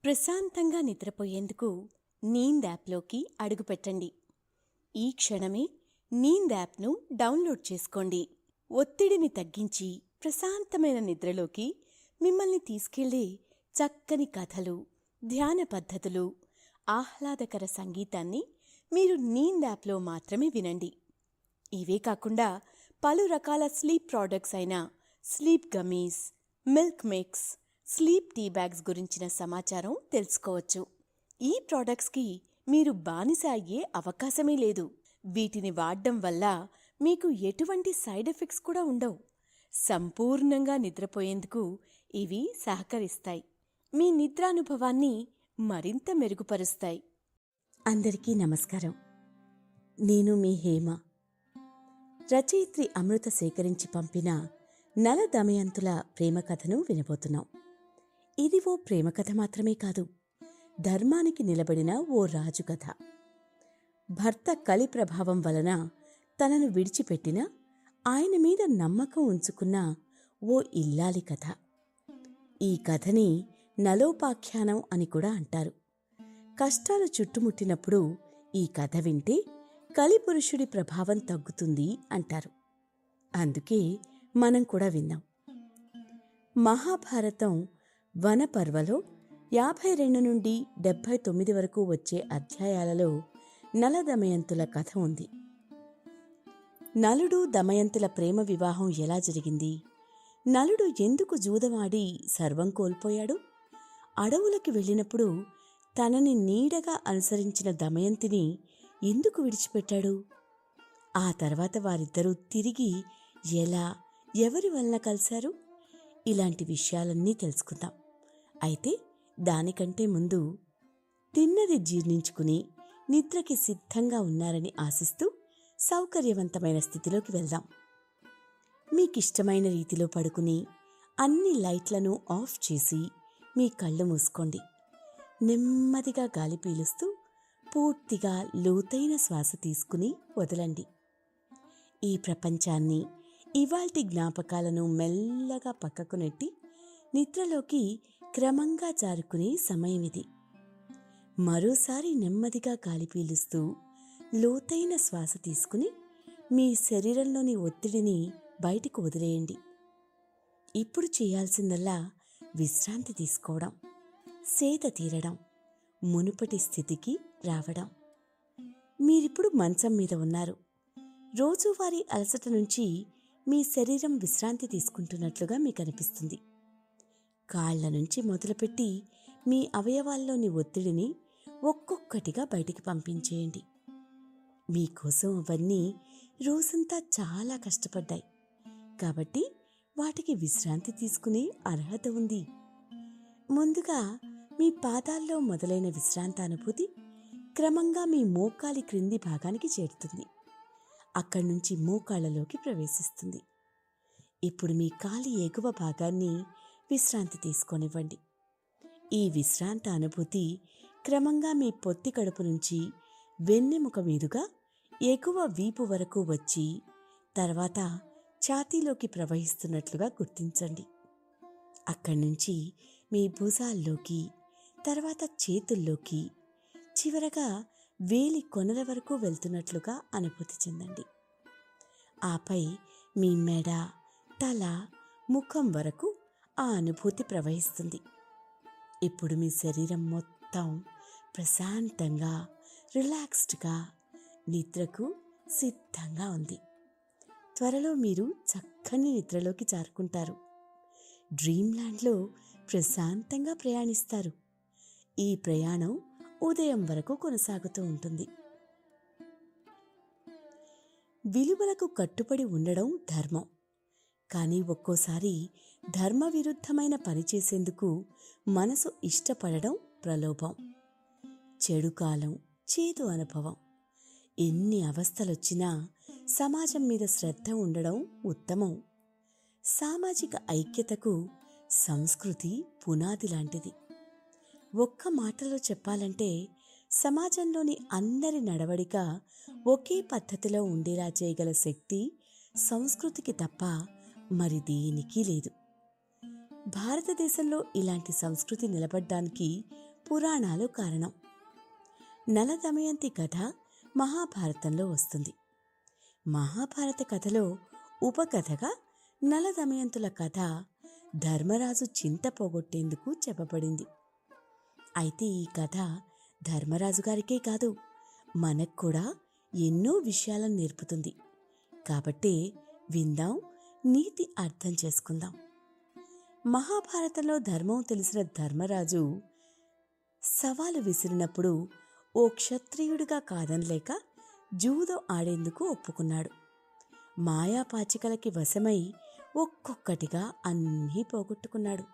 ప్రశాంతంగా నిద్రపోయేందుకు నీంద్ యాప్లోకి అడుగుపెట్టండి. ఈ క్షణమే నీంద్ యాప్ను డౌన్లోడ్ చేసుకోండి. ఒత్తిడిని తగ్గించి ప్రశాంతమైన నిద్రలోకి మిమ్మల్ని తీసుకెళ్లే చక్కని కథలు, ధ్యాన పద్ధతులు, ఆహ్లాదకర సంగీతాన్ని మీరు నీంద్ యాప్లో మాత్రమే వినండి. ఇవే కాకుండా పలు రకాల స్లీప్ ప్రోడక్ట్స్ అయిన sleep gummies, milk mix, sleep tea bags గురించిన సమాచారం తెలుసుకోవచ్చు. ఈ ప్రోడక్ట్స్కి మీరు బానిస అయ్యే అవకాశమే లేదు. వీటిని వాడడం వల్ల మీకు ఎటువంటి సైడ్ ఎఫెక్ట్స్ కూడా ఉండవు. సంపూర్ణంగా నిద్రపోయేందుకు ఇవి సహకరిస్తాయి. మీ నిద్రానుభవాన్ని మరింత మెరుగుపరుస్తాయి. అందరికీ నమస్కారం. నేను మీ హేమ. రచయిత్రి అమృత సేకరించి పంపిన నల దమయంతుల ప్రేమ కథను వినబోతున్నాం. ఇది ఓ ప్రేమ కథ మాత్రమే కాదు, ధర్మానికి నిలబడిన ఓ రాజు కథ. భర్త కలి ప్రభావం వలన తనను విడిచిపెట్టిన, ఆయన మీద నమ్మకం ఉంచుకున్న ఓ ఇల్లాలి కథ. ఈ కథని నలోపాఖ్యానం అని కూడా అంటారు. కష్టాలు చుట్టుముట్టినప్పుడు ఈ కథ వింటే కలిపురుషుడి ప్రభావం తగ్గుతుంది అంటారు. అందుకే మనం కూడా విన్నాం. మహాభారతం వనపర్వలో 52 నుండి 79 వరకు వచ్చే అధ్యాయాలలో నల దమయంతుల కథ ఉంది. నలుడు దమయంతుల ప్రేమ వివాహం ఎలా జరిగింది? నలుడు ఎందుకు జూదమాడి సర్వం కోల్పోయాడు? అడవులకి వెళ్ళినప్పుడు తనని నీడగా అనుసరించిన దమయంతిని ఎందుకు విడిచిపెట్టాడు? ఆ తర్వాత వారిద్దరూ తిరిగి ఎలా, ఎవరి వలన కలిశారు? ఇలాంటి విషయాలన్నీ తెలుసుకుందాం. అయితే దానికంటే ముందు తిన్నది జీర్ణించుకుని నిద్రకి సిద్ధంగా ఉన్నారని ఆశిస్తూ సౌకర్యవంతమైన స్థితిలోకి వెళ్దాం. మీకిష్టమైన రీతిలో పడుకుని అన్ని లైట్లను ఆఫ్ చేసి మీ కళ్ళు మూసుకోండి. నెమ్మదిగా గాలి పీలుస్తూ పూర్తిగా లోతైన శ్వాస తీసుకుని వదలండి. ఈ ప్రపంచాన్ని, ఇవాల్టి జ్ఞాపకాలను మెల్లగా పక్కకు నెట్టి నిద్రలోకి క్రమంగా జారుకునే సమయం ఇది. మరోసారి నెమ్మదిగా గాలి పీలుస్తూ లోతైన శ్వాస తీసుకుని మీ శరీరంలోని ఒత్తిడిని బయటికి వదిలేయండి. ఇప్పుడు చేయాల్సిందల్లా విశ్రాంతి తీసుకోవడం, సేద తీరడం, మునుపటి స్థితికి రావడం. మీరిప్పుడు మంచం మీద ఉన్నారు. రోజువారీ అలసట నుంచి మీ శరీరం విశ్రాంతి తీసుకుంటున్నట్లుగా మీకు అనిపిస్తుంది. కాళ్ల నుంచి మొదలుపెట్టి మీ అవయవాల్లోని ఒత్తిడిని ఒక్కొక్కటిగా బయటికి పంపించేయండి. మీకోసం అవన్నీ రోజంతా చాలా కష్టపడ్డాయి కాబట్టి వాటికి విశ్రాంతి తీసుకునే అర్హత ఉంది. ముందుగా మీ పాదాల్లో మొదలైన విశ్రాంతానుభూతి క్రమంగా మీ మోకాలి క్రింది భాగానికి చేరుతుంది. అక్కడి నుంచి మోకాళ్లలోకి ప్రవేశిస్తుంది. ఇప్పుడు మీ కాలి ఎగువ భాగాన్ని విశ్రాంతి తీసుకోనివ్వండి. ఈ విశ్రాంత అనుభూతి క్రమంగా మీ పొత్తి కడుపు నుంచి వెన్నెముక మీదుగా ఎగువ వీపు వరకు వచ్చి తర్వాత ఛాతీలోకి ప్రవహిస్తున్నట్లుగా గుర్తించండి. అక్కడి నుంచి మీ భుజాల్లోకి, తర్వాత చేతుల్లోకి, చివరగా వేలి కొనల వరకు వెళ్తున్నట్లుగా అనుభూతి చెందండి. ఆపై మీ మెడ, తల, ముఖం వరకు ఆ అనుభూతి ప్రవహిస్తుంది. ఇప్పుడు మీ శరీరం మొత్తం ప్రశాంతంగా, రిలాక్స్డ్గా నిద్రకు సిద్ధంగా ఉంది. త్వరలో మీరు చక్కని నిద్రలోకి జారుకుంటారు. డ్రీమ్ ల్యాండ్లో ప్రశాంతంగా ప్రయాణిస్తారు. ఈ ప్రయాణం ఉదయం వరకు కొనసాగుతూ ఉంటుంది. విలువలకు కట్టుబడి ఉండడం ధర్మం. కానీ ఒక్కోసారి ధర్మ విరుద్ధమైన పని చేసేందుకు మనసు ఇష్టపడడం ప్రలోభం. చెడు కాలం, చేదు అనుభవం. ఎన్ని అవస్థలొచ్చినా సమాజం మీద శ్రద్ధ ఉండడం ఉత్తమం. సామాజిక ఐక్యతకు సంస్కృతి పునాది లాంటిది. ఒక్క మాటలో చెప్పాలంటే సమాజంలోని అందరి నడవడిక ఒకే పద్ధతిలో ఉండేలా చేయగల శక్తి సంస్కృతికి తప్ప మరి దేనికి లేదు. భారతదేశంలో ఇలాంటి సంస్కృతి నిలబడ్డానికి పురాణాలు కారణం. నల దమయంతి కథ మహాభారతంలో వస్తుంది. మహాభారత కథలో ఉపకథగా నల దమయంతుల కథ ధర్మరాజు చింత పోగొట్టేందుకు చెప్పబడింది. అయితే ఈ కథ ధర్మరాజు గారికే కాదు, మనకు కూడా ఎన్నో విషయాలను నేర్పుతుంది. కాబట్టే విందాం, నీతి అర్థం చేసుకుందాం. మహాభారతంలో ధర్మం తెలిసిన ధర్మరాజు సవాలు విసిరినప్పుడు ఓ క్షత్రియుడిగా కాదనలేక జూదం ఆడేందుకు ఒప్పుకున్నాడు. మాయాపాచికలకి వశమై ఒక్కొక్కటిగా అన్నీ పోగొట్టుకున్నాడు.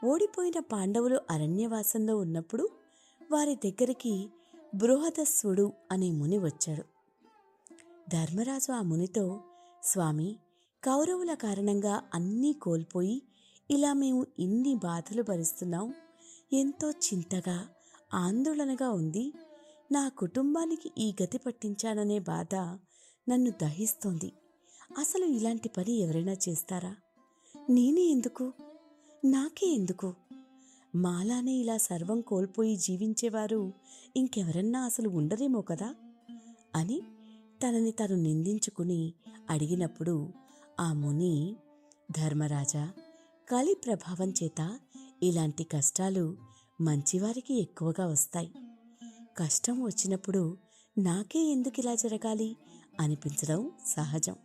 ఓడిపోయిన పాండవులు అరణ్యవాసంలో ఉన్నప్పుడు వారి దగ్గరికి బృహదస్సుడు అనే ముని వచ్చాడు. ధర్మరాజు ఆ మునితో, స్వామి, కౌరవుల కారణంగా అన్నీ కోల్పోయి ఇలా మేము ఇన్ని బాధలు భరిస్తున్నాం. ఎంతో చింతగా, ఆందోళనగా ఉంది. నా కుటుంబానికి ఈ గతి పట్టించాననే బాధ నన్ను దహిస్తోంది. అసలు ఇలాంటి పని ఎవరైనా చేస్తారా? నేనే ఎందుకు? నాకే ఎందుకు? మాలానే ఇలా సర్వం కోల్పోయి జీవించేవారు ఇంకెవరన్నా అసలు ఉండరేమో కదా అని తనని తను నిందించుకుని అడిగినప్పుడు ఆ ముని, ధర్మరాజా, కలి ప్రభావం చేత ఇలాంటి కష్టాలు మంచివారికి ఎక్కువగా వస్తాయి. కష్టం వచ్చినప్పుడు నాకే ఎందుకు ఇలా జరగాలి అనిపించడం సహజం.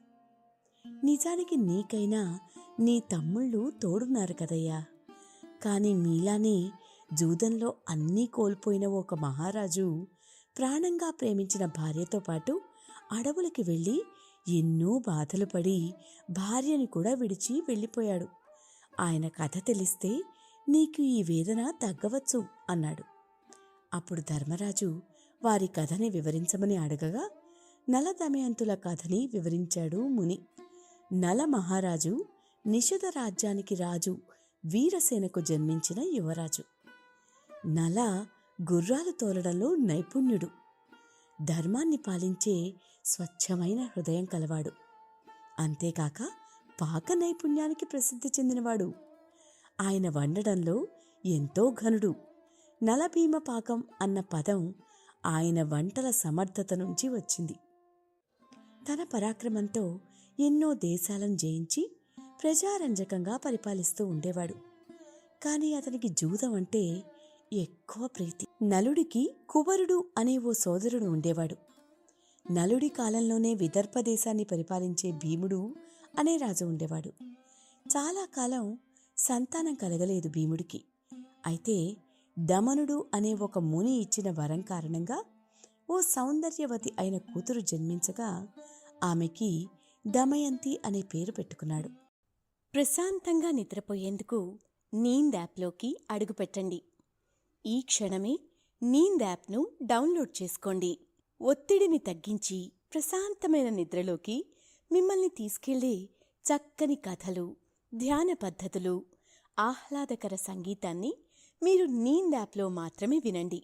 నిజానికి నీకైనా నీ తమ్ముళ్ళు తోడున్నారు కదయ్యా. కాని మీలానే జూదంలో అన్నీ కోల్పోయిన ఒక మహారాజు ప్రాణంగా ప్రేమించిన భార్యతో పాటు అడవులకి వెళ్ళి ఎన్నో బాధలు పడి భార్యని కూడా విడిచి వెళ్ళిపోయాడు. ఆయన కథ తెలిస్తే నీకు ఈ వేదన తగ్గవచ్చు అన్నాడు. అప్పుడు ధర్మరాజు వారి కథని వివరించమని అడగగా నల దమయంతుల కథని వివరించాడు ముని. నల మహారాజు నిషధ రాజ్యానికి రాజు వీరసేనకు జన్మించిన యువరాజు. నల గుర్రాలు తోలడంలో నైపుణ్యుడు. ధర్మాన్ని పాలించే స్వచ్ఛమైన హృదయం కలవాడు. అంతేకాక పాక నైపుణ్యానికి ప్రసిద్ధి చెందినవాడు. ఆయన వండడంలో ఎంతో ఘనుడు. నలభీమ పాకం అన్న పదం ఆయన వంటల సమర్థత నుంచి వచ్చింది. తన పరాక్రమంతో ఎన్నో దేశాలను జయించి ప్రజారంజకంగా పరిపాలిస్తూ ఉండేవాడు. కాని అతనికి జూదం అంటే ఎక్కువ ప్రీతి. నలుడికి కువరుడు అనే ఓ సోదరుడు ఉండేవాడు. నలుడి కాలంలోనే విదర్భ దేశాన్ని పరిపాలించే భీముడు అనే రాజు ఉండేవాడు. చాలా కాలం సంతానం కలగలేదు భీముడికి. అయితే దమనుడు అనే ఒక ముని ఇచ్చిన వరం కారణంగా ఓ సౌందర్యవతి అయిన కూతురు జన్మించగా ఆమెకి దమయంతి అనే పేరు పెట్టుకున్నాడు. ప్రశాంతంగా నిద్రపోయేందుకు నీంద్ యాప్లోకి అడుగుపెట్టండి. ఈ క్షణమే నీంద్ యాప్ను డౌన్లోడ్ చేసుకోండి. ఒత్తిడిని తగ్గించి ప్రశాంతమైన నిద్రలోకి మిమ్మల్ని తీసుకెళ్లే చక్కని కథలు, ధ్యాన పద్ధతులు, ఆహ్లాదకర సంగీతాన్ని మీరు నీంద్ యాప్లో మాత్రమే వినండి.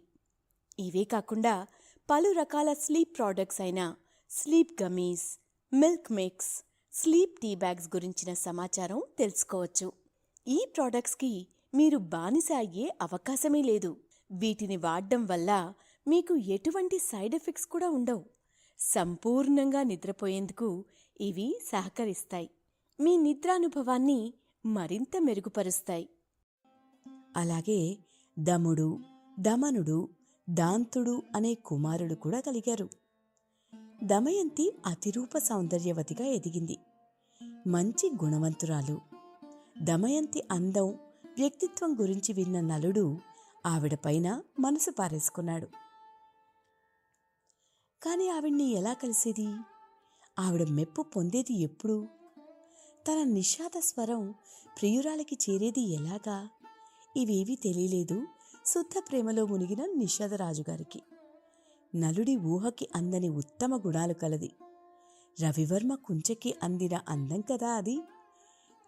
ఇవే కాకుండా పలు రకాల స్లీప్ ప్రోడక్ట్స్ అయిన sleep gummies, milk mix, sleep tea bags గురించిన సమాచారం తెలుసుకోవచ్చు. ఈ ప్రోడక్ట్స్కి మీరు బానిస అయ్యే అవకాశమే లేదు. వీటిని వాడడం వల్ల మీకు ఎటువంటి సైడ్ ఎఫెక్ట్స్ కూడా ఉండవు. సంపూర్ణంగా నిద్రపోయేందుకు ఇవి సహకరిస్తాయి. మీ నిద్రానుభవాన్ని మరింత మెరుగుపరుస్తాయి. అలాగే దముడు, దమనుడు, దాంతుడు అనే కుమారుడు కూడా కలిగారు. దమయంతి అతిరూప సౌందర్యవతిగా ఎదిగింది. మంచి గుణవంతురాలు. దమయంతి అందం, వ్యక్తిత్వం గురించి విన్న నలుడు ఆవిడపైన మనసు పారేసుకున్నాడు. కాని ఆవిడ్ని ఎలా కలిసేది? ఆవిడ మెప్పు పొందేది ఎప్పుడు? తన నిషాద స్వరం ప్రియురాలికి చేరేది ఎలాగా? ఇవేవీ తెలియలేదు శుద్ధ ప్రేమలో మునిగిన నిషాదరాజుగారికి. నలుడి ఊహకి అందని ఉత్తమ గుణాలు కలది. రవివర్మ కుంచెకి అందిన అందం కదా అది.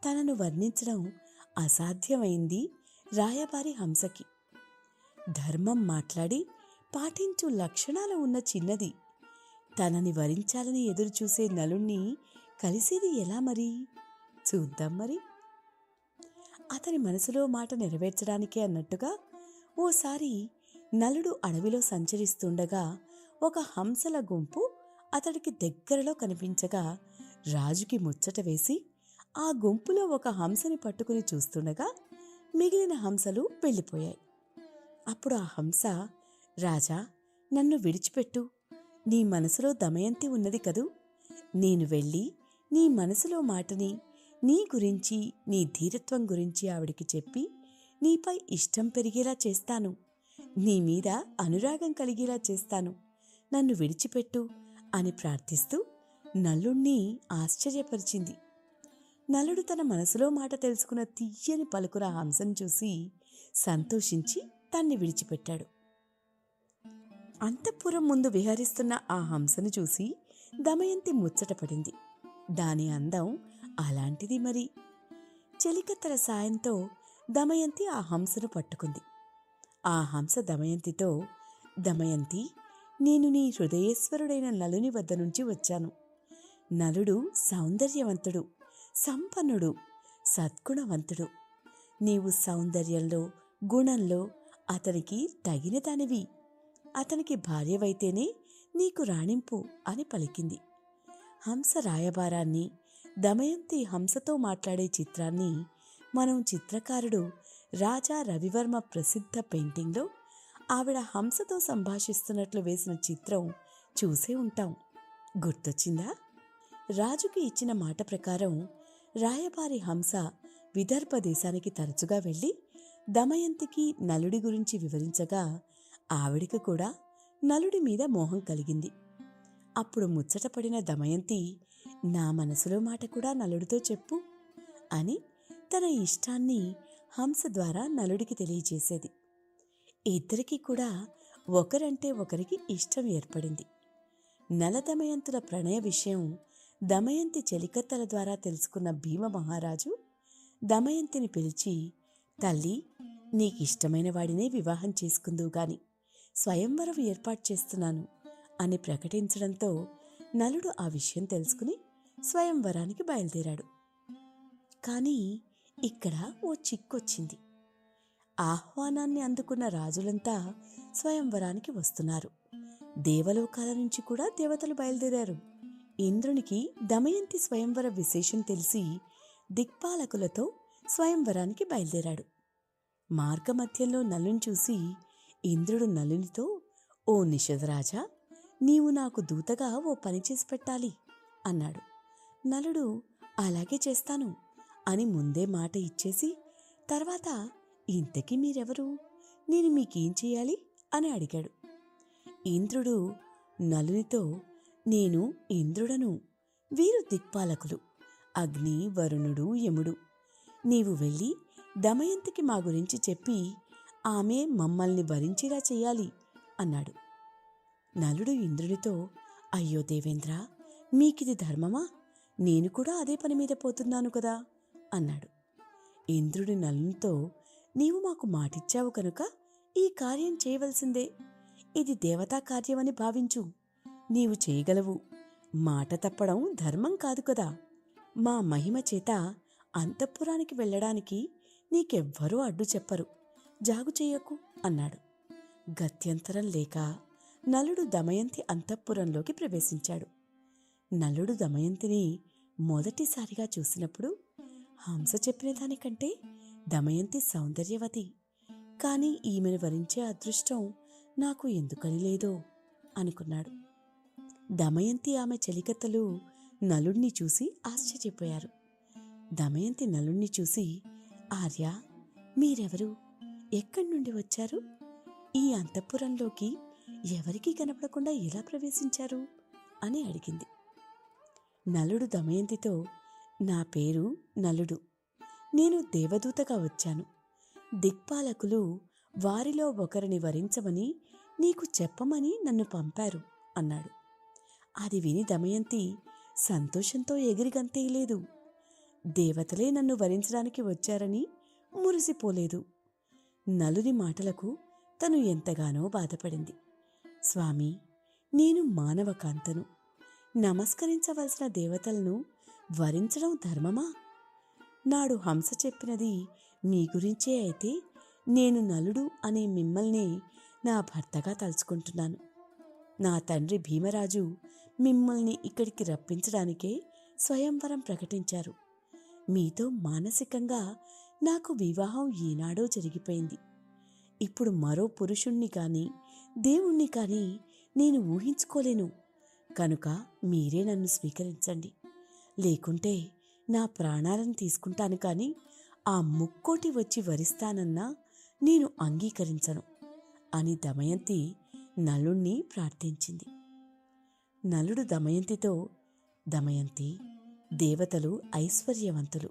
తనను వర్ణించడం అసాధ్యమైంది రాయబారి హంసకి. ధర్మం మాట్లాడి పాటించు లక్షణాలు ఉన్న చిన్నది తనని వరించాలని ఎదురుచూసే నలుణ్ణి కలిసేది ఎలా మరి? చూద్దాం మరి. అతని మనసులో మాట నెరవేర్చడానికే అన్నట్టుగా ఓసారి నలుడు అడవిలో సంచరిస్తుండగా ఒక హంసల గుంపు అతడికి దగ్గరలో కనిపించగా రాజుకి ముచ్చట వేసి ఆ గుంపులో ఒక హంసని పట్టుకుని చూస్తుండగా మిగిలిన హంసలు వెళ్ళిపోయాయి. అప్పుడు ఆ హంస, రాజా, నన్ను విడిచిపెట్టు. నీ మనసులో దమయంతి ఉన్నది కదూ. నేను వెళ్ళి నీ మనసులో మాటని, నీ గురించి, నీ ధీరత్వం గురించి ఆవిడికి చెప్పి నీపై ఇష్టం పెరిగేలా చేస్తాను. నీ మీద అనురాగం కలిగేలా చేస్తాను. నన్ను విడిచిపెట్టు అని ప్రార్థిస్తూ నలుణ్ణి ఆశ్చర్యపరిచింది. నలుడు తన మనసులో మాట తెలుసుకున్న తీయని పలుకుల హంసను చూసి సంతోషించి దాన్ని విడిచిపెట్టాడు. అంతఃపురం ముందు విహరిస్తున్న ఆ హంసను చూసి దమయంతి ముచ్చటపడింది. దాని అందం అలాంటిది మరి. చెలికత్తెల సాయంతో దమయంతి ఆ హంసను పట్టుకుంది. ఆ హంస దమయంతితో, దమయంతి, నేను నీ హృదయేశ్వరుడైన నలుని వద్ద నుంచి వచ్చాను. నలుడు సౌందర్యవంతుడు, సంపన్నుడు, సద్గుణవంతుడు. నీవు సౌందర్యంలో, గుణంలో అతనికి తగినదానివి. అతనికి భార్యవైతేనే నీకు రాణింపు అని పలికింది. హంస రాయబారాన్ని, దమయంతి హంసతో మాట్లాడే చిత్రాన్ని మనం చిత్రకారుడు రాజా రవివర్మ ప్రసిద్ధ పెయింటింగ్లో ఆవిడ హంసతో సంభాషిస్తున్నట్లు వేసిన చిత్రం చూసే ఉంటాం. గుర్తొచ్చిందా? రాజుకి ఇచ్చిన మాట ప్రకారం రాయబారి హంస విదర్భ దేశానికి తరచుగా వెళ్ళి దమయంతికి నలుడి గురించి వివరించగా ఆవిడికి కూడా నలుడి మీద మోహం కలిగింది. అప్పుడు ముచ్చటపడిన దమయంతి, నా మనసులో మాట కూడా నలుడితో చెప్పు అని తన ఇష్టాన్ని హంస ద్వారా నలుడికి తెలియచేసేది. ఇద్దరికీ కూడా ఒకరంటే ఒకరికి ఇష్టం ఏర్పడింది. నలదమయంతుల ప్రణయ విషయం దమయంతి చెలికత్తెల ద్వారా తెలుసుకున్న భీమ మహారాజు దమయంతిని పిలిచి, తల్లి, నీకిష్టమైన వాడినే వివాహం చేసుకుందువు గాని స్వయంవరం ఏర్పాటు చేస్తున్నాను అని ప్రకటించడంతో నలుడు ఆ విషయం తెలుసుకుని స్వయంవరానికి బయలుదేరాడు. కానీ ఇక్కడ ఓ చిక్కొచ్చింది. ఆహ్వానాన్ని అందుకున్న రాజులంతా స్వయంవరానికి వస్తున్నారు. దేవలోకాల నుంచి కూడా దేవతలు బయలుదేరారు. ఇంద్రునికి దమయంతి స్వయంవర విశేషం తెలిసి దిక్పాలకులతో స్వయంవరానికి బయలుదేరాడు. మార్గమధ్యంలో నలుని చూసి ఇంద్రుడు నలునితో, ఓ నిషధరాజా, నీవు నాకు దూతగా ఓ పని చేసి పెట్టాలి అన్నాడు. నలుడు, అలాగే చేస్తాను అని ముందే మాట ఇచ్చేసి తర్వాత, ఇంతకీ మీరెవరు, నేను మీకేం చెయ్యాలి అని అడిగాడు. ఇంద్రుడు నలునితో, నేను ఇంద్రుడను, వీరు దిక్పాలకులు అగ్ని, వరుణుడు, యముడు. నీవు వెళ్ళి దమయంతికి మా గురించి చెప్పి ఆమె మమ్మల్ని వరించేలా చెయ్యాలి అన్నాడు. నలుడు ఇంద్రుడితో, అయ్యో దేవేంద్ర, మీకిది ధర్మమా? నేను కూడా అదే పని మీద పోతున్నాను కదా అన్నాడు. ఇంద్రుడి నలునితో, నీవు మాకు మాటిచ్చావు కనుక ఈ కార్యం చేయవలసిందే. ఇది దేవతా కార్యమని భావించు. నీవు చేయగలవు. మాట తప్పడం ధర్మం కాదు కదా. మా మహిమ చేత అంతఃపురానికి వెళ్ళడానికి నీకెవ్వరూ అడ్డు చెప్పరు. జాగు చెయ్యకు అన్నాడు. గత్యంతరం లేక నలుడు దమయంతి అంతఃపురంలోకి ప్రవేశించాడు. నలుడు దమయంతిని మొదటిసారిగా చూసినప్పుడు హంస చెప్పిన దానికంటే దమయంతి సౌందర్యవతి, కాని ఈమెను వరించే అదృష్టం నాకు ఎందుకని లేదో అనుకున్నాడు. దమయంతి ఆమె చెలికత్తెలు నలుణ్ణి చూసి ఆశ్చర్యపోయారు. దమయంతి నలుణ్ణి చూసి, ఆర్య, మీరెవరు? ఎక్కడి నుండి వచ్చారు? ఈ అంతఃపురంలోకి ఎవరికీ కనపడకుండా ఎలా ప్రవేశించారు అని అడిగింది. నలుడు దమయంతితో, నా పేరు నలుడు. నేను దేవదూతగా వచ్చాను. దిక్పాలకులు వారిలో ఒకరిని వరించమని నీకు చెప్పమని నన్ను పంపారు అన్నాడు. అది విని దమయంతి సంతోషంతో ఎగిరిగంతేయలేదు. దేవతలే నన్ను వరించడానికి వచ్చారని మురిసిపోలేదు. నలుని మాటలకు తను ఎంతగానో బాధపడింది. స్వామి, నేను మానవ కాంతను. నమస్కరించవలసిన దేవతలను వరించడం ధర్మమా? నాడు హంస చెప్పినది మీ గురించే అయితే నేను నలుడు అనే మిమ్మల్ని నా భర్తగా తలుచుకుంటున్నాను. నా తండ్రి భీమరాజు మిమ్మల్ని ఇక్కడికి రప్పించడానికే స్వయంవరం ప్రకటించారు. మీతో మానసికంగా నాకు వివాహం ఈనాడో జరిగిపోయింది. ఇప్పుడు మరో పురుషుణ్ణి కానీ దేవుణ్ణి కానీ నేను ఊహించుకోలేను. కనుక మీరే నన్ను స్వీకరించండి. లేకుంటే నా ప్రాణాలను తీసుకుంటాను కానీ ఆ ముక్కోటి వచ్చి వరిస్తానన్నా నేను అంగీకరించను అని దమయంతి నలుణ్ణి ప్రార్థించింది. నలుడు దమయంతితో, దమయంతి, దేవతలు ఐశ్వర్యవంతులు,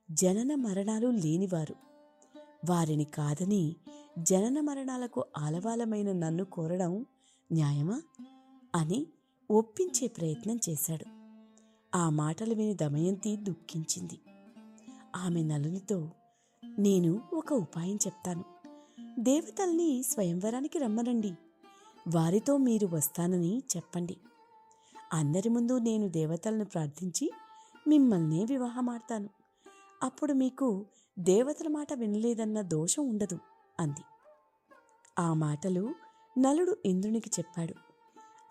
జనన మరణాలు లేనివారు. వారిని కాదని జనన మరణాలకు ఆలవాలమైన నన్ను కోరడం న్యాయమా అని ఒప్పించే ప్రయత్నం చేశాడు. ఆ మాటలు విని దమయంతి దుఃఖించింది. ఆమె నలునితో, నేను ఒక ఉపాయం చెప్తాను. దేవతల్ని స్వయంవరానికి రమ్మనండి. వారితో మీరు వస్తానని చెప్పండి. అందరి ముందు నేను దేవతలను ప్రార్థించి మిమ్మల్నే వివాహమాడతాను. అప్పుడు మీకు దేవతల మాట వినలేదన్న దోషం ఉండదు అంది. ఆ మాటలు నలుడు ఇంద్రునికి చెప్పాడు.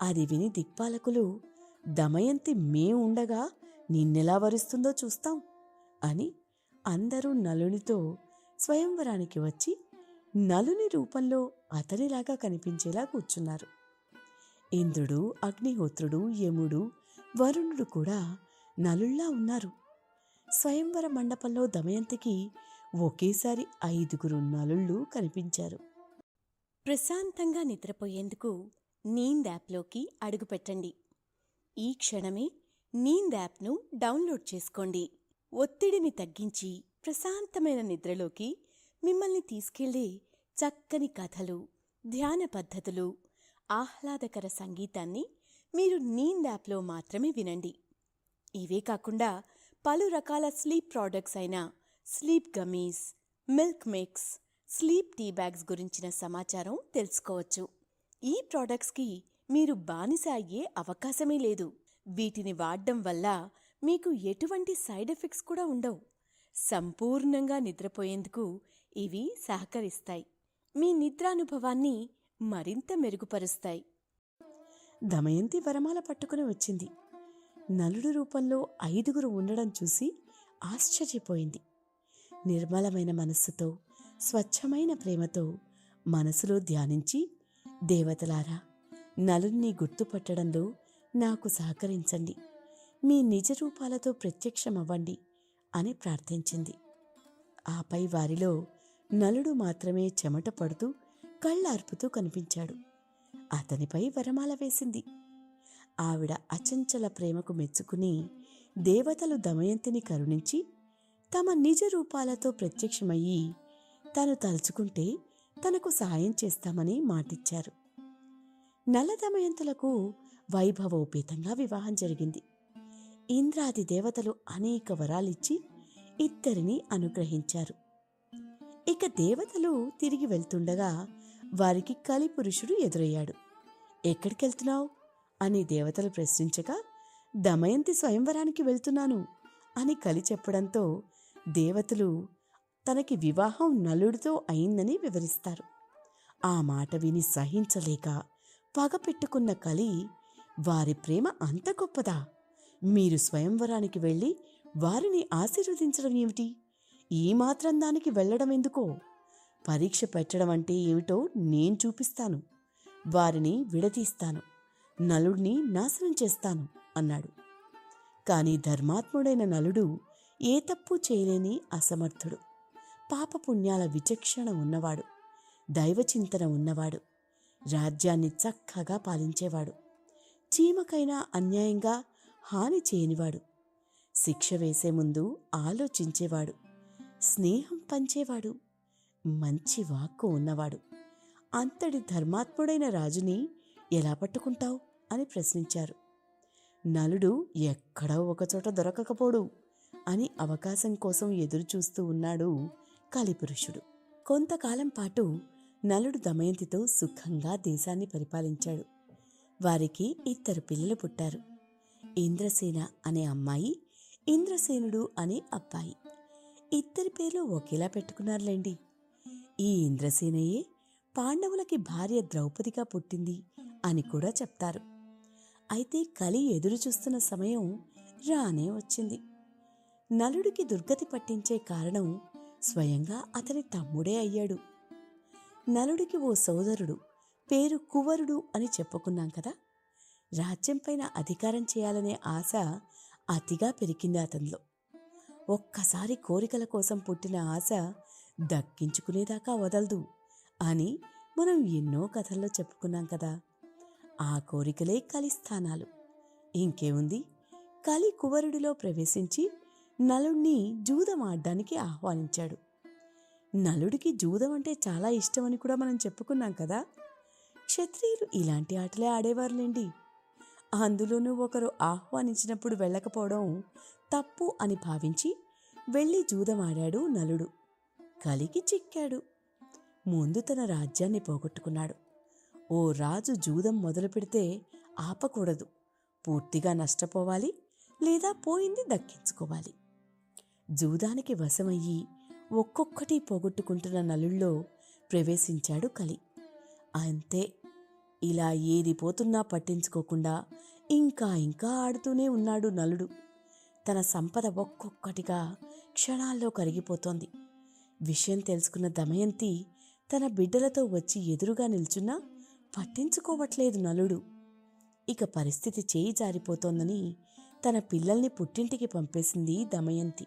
అది విని దిక్పాలకులు, దమయంతి ఉండగా నిన్నెలా వరిస్తుందో చూస్తాం అని అందరూ నలునితో స్వయంవరానికి వచ్చి నలుని రూపంలో అతనిలాగా కనిపించేలా కూర్చున్నారు. ఇంద్రుడు, అగ్నిహోత్రుడు, యముడు, వరుణుడు కూడా నలుల్లా ఉన్నారు. స్వయంవర మండపంలో దమయంతికి ఒకేసారి 5 నలుళ్ళు కనిపించారు. ప్రశాంతంగా నిద్రపోయేందుకు నీంద్ యాప్లోకి అడుగుపెట్టండి. ఈ క్షణమే నీంద్ యాప్ను డౌన్లోడ్ చేసుకోండి. ఒత్తిడిని తగ్గించి ప్రశాంతమైన నిద్రలోకి మిమ్మల్ని తీసుకెళ్లే చక్కని కథలు, ధ్యాన పద్ధతులు, ఆహ్లాదకర సంగీతాన్ని మీరు నీంద్ యాప్లో మాత్రమే వినండి. ఇవే కాకుండా పలు రకాల స్లీప్ ప్రోడక్ట్స్ అయిన sleep gummies, milk mix, sleep tea bags గురించిన సమాచారం తెలుసుకోవచ్చు. ఈ ప్రోడక్ట్స్కి మీరు బానిస అయ్యే అవకాశమే లేదు. వీటిని వాడడం వల్ల మీకు ఎటువంటి సైడ్ ఎఫెక్ట్స్ కూడా ఉండవు. సంపూర్ణంగా నిద్రపోయేందుకు ఇవి సహకరిస్తాయి. మీ నిద్రానుభవాన్ని మరింత మెరుగుపరుస్తాయి. దమయంతి వరమాల పట్టుకుని వచ్చింది. నలుడు రూపంలో 5 ఉండడం చూసి ఆశ్చర్యపోయింది. నిర్మలమైన మనస్సుతో, స్వచ్ఛమైన ప్రేమతో మనసులో ధ్యానించి, దేవతలారా, నలుణ్ణి గుర్తుపట్టడంలో నాకు సహకరించండి. మీ నిజ రూపాలతో ప్రత్యక్షమవ్వండి అని ప్రార్థించింది. ఆపై వారిలో నలుడు మాత్రమే చెమట పడుతూ కళ్ళార్పుతూ కనిపించాడు. అతనిపై వరమాల వేసింది. ఆవిడ అచంచల ప్రేమకు మెచ్చుకుని దేవతలు దమయంతిని కరుణించి తమ నిజ రూపాలతో ప్రత్యక్షమయ్యి తను తలుచుకుంటే తనకు సాయం చేస్తామని మాటిచ్చారు. నల దమయంతులకు వైభవోపేతంగా వివాహం జరిగింది. ఇంద్రాది దేవతలు అనేక వరాలిచ్చి ఇద్దరిని అనుగ్రహించారు. ఇక దేవతలు తిరిగి వెళ్తుండగా వారికి కలిపురుషుడు ఎదురయ్యాడు. ఎక్కడికెళ్తున్నావు అని దేవతలు ప్రశ్నించగా, దమయంతి స్వయంవరానికి వెళ్తున్నాను అని కలి చెప్పడంతో దేవతలు తనకి వివాహం నలుడితో అయిందని వివరిస్తారు. ఆ మాట విని సహించలేక పగ పెట్టుకున్న కలి, వారి ప్రేమ అంత గొప్పదా? మీరు స్వయంవరానికి వెళ్ళి వారిని ఆశీర్వదించడం ఏమిటి? ఈ మాత్రం దానికి వెళ్ళడం ఎందుకో? పరీక్ష పెట్టడం అంటే ఏమిటో నేను చూపిస్తాను. వారిని విడదీస్తాను, నలుడిని నాశనం చేస్తాను అన్నాడు. కాని ధర్మాత్ముడైన నలుడు ఏ తప్పు చేయలేని అసమర్థుడు, పాపపుణ్యాల విచక్షణ ఉన్నవాడు, దైవచింతన ఉన్నవాడు, రాజ్యాన్ని చక్కగా పాలించేవాడు, చీమకైనా అన్యాయంగా హాని చేయనివాడు, శిక్ష వేసే ముందు ఆలోచించేవాడు, స్నేహం పంచేవాడు, మంచి వాక్కు ఉన్నవాడు. అంతటి ధర్మాత్ముడైన రాజుని ఎలా పట్టుకుంటావు అని ప్రశ్నించారు. నలుడు ఎక్కడో ఒకచోట దొరకకపోడు అని అవకాశం కోసం ఎదురుచూస్తూ ఉన్నాడు కలిపురుషుడు. కొంతకాలం పాటు నలుడు దమయంతితో సుఖంగా దేశాన్ని పరిపాలించాడు. వారికి 2 పిల్లలు పుట్టారు. ఇంద్రసేన అనే అమ్మాయి, ఇంద్రసేనుడు అనే అబ్బాయి. ఇద్దరి పేర్లు ఒకేలా పెట్టుకున్నారులేండి. ఈ ఇంద్రసేనయే పాండవులకి భార్య ద్రౌపదిగా పుట్టింది అని కూడా చెప్తారు. అయితే కలి ఎదురుచూస్తున్న సమయం రానే వచ్చింది. నలుడికి దుర్గతి పట్టించే కారణం స్వయంగా అతని తమ్ముడే అయ్యాడు. నలుడికి ఓ సోదరుడు, పేరు కువరుడు అని చెప్పుకున్నాం కదా. రాజ్యంపైన అధికారం చేయాలనే ఆశ అతిగా పెరిగింది అతనిలో. ఒక్కసారి కోరికల కోసం పుట్టిన ఆశ దక్కించుకునేదాకా వదలదు అని మనం ఎన్నో కథల్లో చెప్పుకున్నాం కదా. ఆ కోరికలే కలిస్థానాలు. ఇంకేముంది, కలి కువరుడిలో ప్రవేశించి నలుడిని జూదం ఆడ్డానికి ఆహ్వానించాడు. నలుడికి జూదం అంటే చాలా ఇష్టమని కూడా మనం చెప్పుకున్నాం కదా. క్షత్రియులు ఇలాంటి ఆటలే ఆడేవారులేండి. అందులోనూ ఒకరు ఆహ్వానించినప్పుడు వెళ్ళకపోవడం తప్పు అని భావించి వెళ్ళి జూదమాడాడు నలుడు. కలికి చిక్కాడు. ముందు తన రాజ్యాన్ని పోగొట్టుకున్నాడు. ఓ రాజు జూదం మొదలు పెడితే ఆపకూడదు. పూర్తిగా నష్టపోవాలి, లేదా పోయింది దక్కించుకోవాలి. జూదానికి వశమయ్యి ఒక్కొక్కటి పోగొట్టుకుంటున్న నలుల్లో ప్రవేశించాడు కలి. అంతే, ఇలా ఏది పోతున్నా పట్టించుకోకుండా ఇంకా ఇంకా ఆడుతూనే ఉన్నాడు నలుడు. తన సంపద ఒక్కొక్కటిగా క్షణాల్లో కరిగిపోతోంది. విషయం తెలుసుకున్న దమయంతి తన బిడ్డలతో వచ్చి ఎదురుగా నిల్చున్నా పట్టించుకోవట్లేదు నలుడు. ఇక పరిస్థితి చేయి జారిపోతోందని తన పిల్లల్ని పుట్టింటికి పంపేసింది దమయంతి.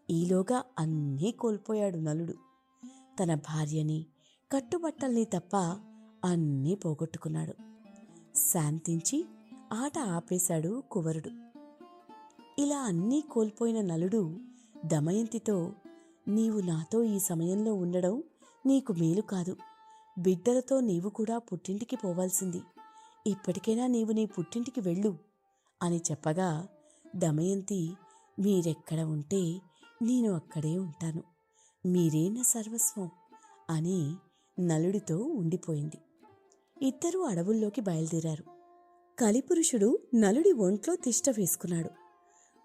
ఈలోగా అన్నీ కోల్పోయాడు నలుడు. తన భార్యని, కట్టుబట్టల్ని తప్ప అన్నీ పోగొట్టుకున్నాడు. శాంతించి ఆట ఆపేశాడు కువరుడు. ఇలా అన్నీ కోల్పోయిన నలుడు దమయంతితో, నీవు నాతో ఈ సమయంలో ఉండడం నీకు మేలు కాదు. బిడ్డలతో నీవు కూడా పుట్టింటికి పోవాల్సింది. ఇప్పటికైనా నీవు నీ పుట్టింటికి వెళ్ళు అని చెప్పగా దమయంతి, మీరెక్కడ ఉంటే నేను అక్కడే ఉంటాను, మీరే నా సర్వస్వం అని నలుడితో ఉండిపోయింది. ఇద్దరూ అడవుల్లోకి బయలుదేరారు. కలిపురుషుడు నలుడి ఒంట్లో తిష్ట వేసుకున్నాడు.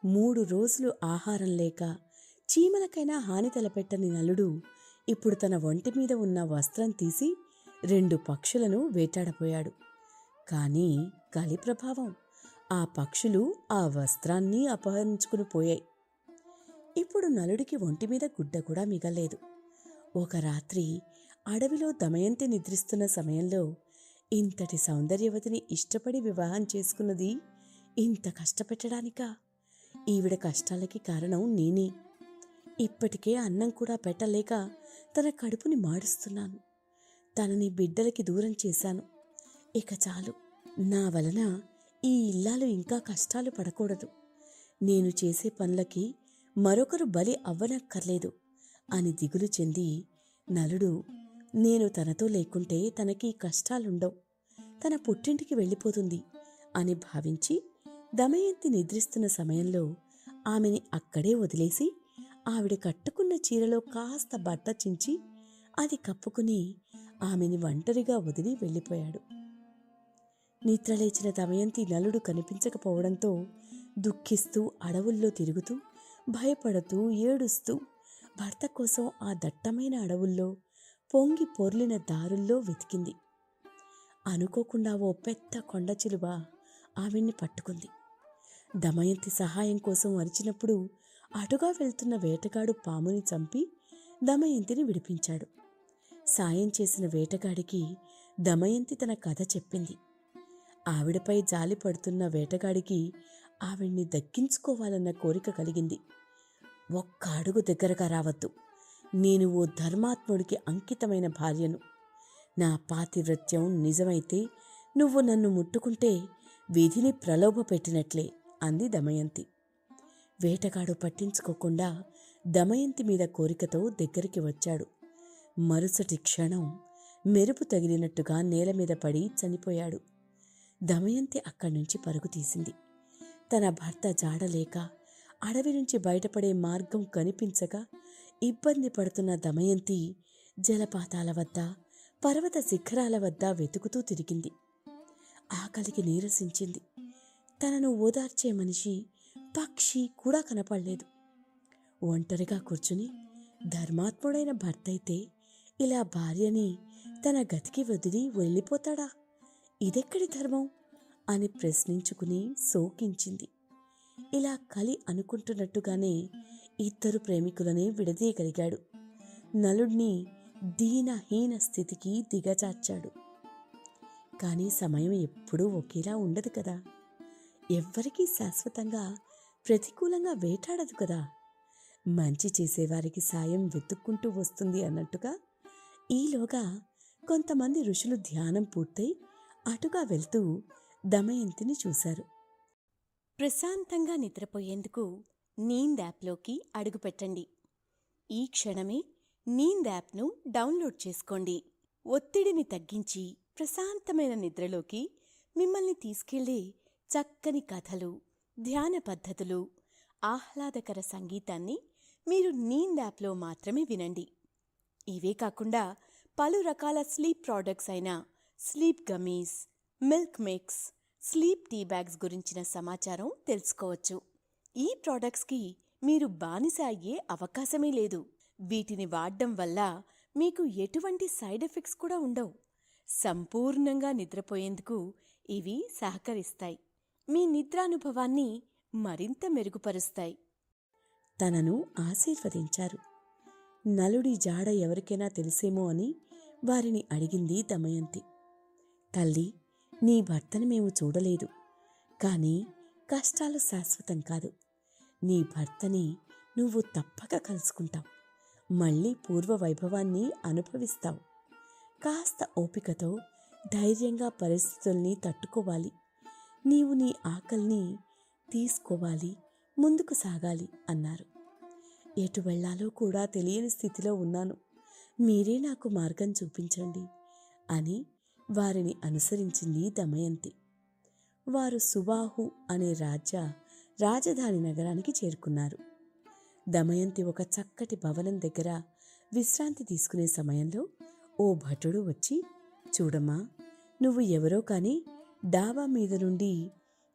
3 రోజులు ఆహారం లేక చీమలకైనా హాని తలపెట్టని నలుడు ఇప్పుడు తన ఒంటి మీద ఉన్న వస్త్రం తీసి 2 పక్షులను వేటాడపోయాడు. కానీ కలి ప్రభావం, ఆ పక్షులు ఆ వస్త్రాన్ని అపహరించుకుని పోయాయి. ఇప్పుడు నలుడికి ఒంటి మీద గుడ్డ కూడా మిగలేదు. ఒక రాత్రి అడవిలో దమయంతి నిద్రిస్తున్న సమయంలో ఇంతటి సౌందర్యవతిని ఇష్టపడి వివాహం చేసుకున్నది ఇంత కష్టపెట్టడానికా? ఈవిడ కష్టాలకి కారణం నేనే. ఇప్పటికే అన్నం కూడా పెట్టలేక తన కడుపుని మాడుస్తున్నాను. తనని బిడ్డలకి దూరం చేశాను. ఇక చాలు, నా వలన ఈ ఇల్లాలు ఇంకా కష్టాలు పడకూడదు. నేను చేసే పనులకి మరొకరు బలి అవ్వనక్కర్లేదు అని దిగులు చెంది నలుడు, నేను తనతో లేకుంటే తనకి కష్టాలుండవు, తన పుట్టింటికి వెళ్ళిపోతుంది అని భావించి దమయంతి నిద్రిస్తున్న సమయంలో ఆమెని అక్కడే వదిలేసి ఆవిడ కట్టుకున్న చీరలో కాస్త బట్ట చించి అది కప్పుకుని ఆమెని ఒంటరిగా వదిలి వెళ్ళిపోయాడు. నిద్రలేచిన దమయంతి నలుడు కనిపించకపోవడంతో దుఃఖిస్తూ అడవుల్లో తిరుగుతూ, భయపడుతూ, ఏడుస్తూ భర్త కోసం ఆ దట్టమైన అడవుల్లో పొంగి పొర్లిన దారుల్లో వెతికింది. అనుకోకుండా ఓ పెద్ద కొండ చిలువ ఆవిడ్ని పట్టుకుంది. దమయంతి సహాయం కోసం అరిచినప్పుడు అటుగా వెళ్తున్న వేటగాడు పాముని చంపి దమయంతిని విడిపించాడు. సాయం చేసిన వేటగాడికి దమయంతి తన కథ చెప్పింది. ఆవిడపై జాలి పడుతున్న వేటగాడికి ఆవిడ్ని దక్కించుకోవాలన్న కోరిక కలిగింది. ఒక్క అడుగు దగ్గరగా రావద్దు, నేను ఓ ధర్మాత్ముడికి అంకితమైన భార్యను. నా పాతివ్రత్యం నిజమైతే నువ్వు నన్ను ముట్టుకుంటే విధిని ప్రలోభ పెట్టినట్లే అంది దమయంతి. వేటగాడు పట్టించుకోకుండా దమయంతి మీద కోరికతో దగ్గరికి వచ్చాడు. మరుసటి క్షణం మెరుపు తగిలినట్టుగా నేల మీద పడి చనిపోయాడు. దమయంతి అక్కడి నుంచి పరుగు తీసింది. తన భర్త జాడలేక అడవి నుంచి బయటపడే మార్గం కనిపించక ఇబ్బంది పడుతున్న దమయంతి జలపాతాల వద్ద, పర్వత శిఖరాల వద్ద వెతుకుతూ తిరిగింది. ఆకలికి నీరసించింది. తనను ఓదార్చే మనిషి, పక్షి కూడా కనపడలేదు. ఒంటరిగా కూర్చుని ధర్మాత్ముడైన భర్త అయితే ఇలా భార్యని తన గతికి వదిలి వెళ్ళిపోతాడా? ఇదెక్కడి ధర్మం అని ప్రశ్నించుకుని శోకించింది. ఇలా కలి అనుకుంటున్నట్టుగానే ఇద్దరు ప్రేమికులని విడదీయగలిగాడు. నలుడిని దీనహీన స్థితికి దిగజార్చాడు. కానీ సమయం ఎప్పుడూ ఒకేలా ఉండదు కదా. ఎవ్వరికీ శాశ్వతంగా ప్రతికూలంగా వేటాడదు కదా. మంచి చేసేవారికి సాయం వెతుక్కుంటూ వస్తుంది అన్నట్టుగా ఈలోగా కొంతమంది ఋషులు ధ్యానం పూర్తయి అటుగా వెళ్తూ దమయంతిని చూశారు. ప్రశాంతంగా నిద్రపోయేందుకు నీంద్ యాప్లోకి అడుగుపెట్టండి. ఈ క్షణమే నీంద్ యాప్ను డౌన్లోడ్ చేసుకోండి. ఒత్తిడిని తగ్గించి ప్రశాంతమైన నిద్రలోకి మిమ్మల్ని తీసుకెళ్లే చక్కని కథలు, ధ్యాన పద్ధతులు, ఆహ్లాదకర సంగీతాన్ని మీరు నీంద్ యాప్లో మాత్రమే వినండి. ఇవే కాకుండా పలు రకాల స్లీప్ ప్రోడక్ట్స్ అయిన sleep gummies, milk mix, sleep tea bags గురించిన సమాచారం తెలుసుకోవచ్చు. ఈ ప్రోడక్ట్స్కి మీరు బానిస అయ్యే అవకాశమే లేదు. వీటిని వాడడం వల్ల మీకు ఎటువంటి సైడ్ ఎఫెక్ట్స్ కూడా ఉండవు. సంపూర్ణంగా నిద్రపోయేందుకు ఇవి సహకరిస్తాయి. మీ నిద్రానుభవాన్ని మరింత మెరుగుపరుస్తాయి. తనను ఆశీర్వదించారు. నలుడి జాడ ఎవరికైనా తెలిసేమో అని వారిని అడిగింది దమయంతి. తల్లి, నీ భర్తని మేము చూడలేదు, కానీ కష్టాలు శాశ్వతం కాదు. నీ భర్తని నువ్వు తప్పక కలుసుకుంటావు. మళ్ళీ పూర్వ వైభవాన్ని అనుభవిస్తావు. కాస్త ఓపికతో ధైర్యంగా పరిస్థితుల్ని తట్టుకోవాలి. నీవు నీ ఆకలిని తీసుకోవాలి, ముందుకు సాగాలి అన్నారు. ఎటు వెళ్లాలో కూడా తెలియని స్థితిలో ఉన్నాను, మీరే నాకు మార్గం చూపించండి అని వారిని అనుసరించింది దమయంతి. వారు సుబాహు అనే రాజధాని నగరానికి చేరుకున్నారు. దమయంతి ఒక చక్కటి భవనం దగ్గర విశ్రాంతి తీసుకునే సమయంలో ఓ భటుడు వచ్చి, చూడమ్మా, నువ్వు ఎవరో కాని డాబా మీద నుండి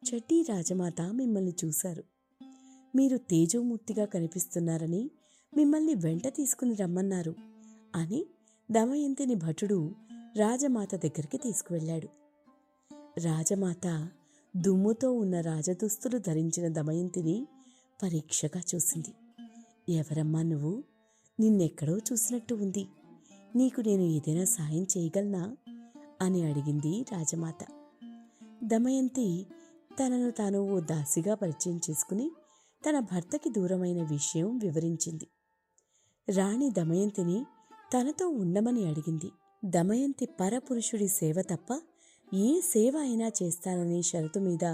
చట్టీ రాజమాత మిమ్మల్ని చూశారు. మీరు తేజోమూర్తిగా కనిపిస్తున్నారని మిమ్మల్ని వెంట తీసుకుని రమ్మన్నారు అని దమయంతిని భటుడు రాజమాత దగ్గరికి తీసుకువెళ్ళాడు. రాజమాత దుమ్ముతో ఉన్న రాజదుస్తులు ధరించిన దమయంతిని పరీక్షగా చూసింది. ఎవరమ్మా నువ్వు? నిన్నెక్కడో చూసినట్టు ఉంది. నీకు నేను ఏదైనా సాయం చేయగలనా అని అడిగింది రాజమాత. దమయంతి తనను తాను ఓ దాసిగా పరిచయం చేసుకుని తన భర్తకి దూరమైన విషయం వివరించింది. రాణి దమయంతిని తనతో ఉండమని అడిగింది. దమయంతి పరపురుషుడి సేవ తప్ప ఏ సేవ అయినా చేస్తాననే షరతు మీద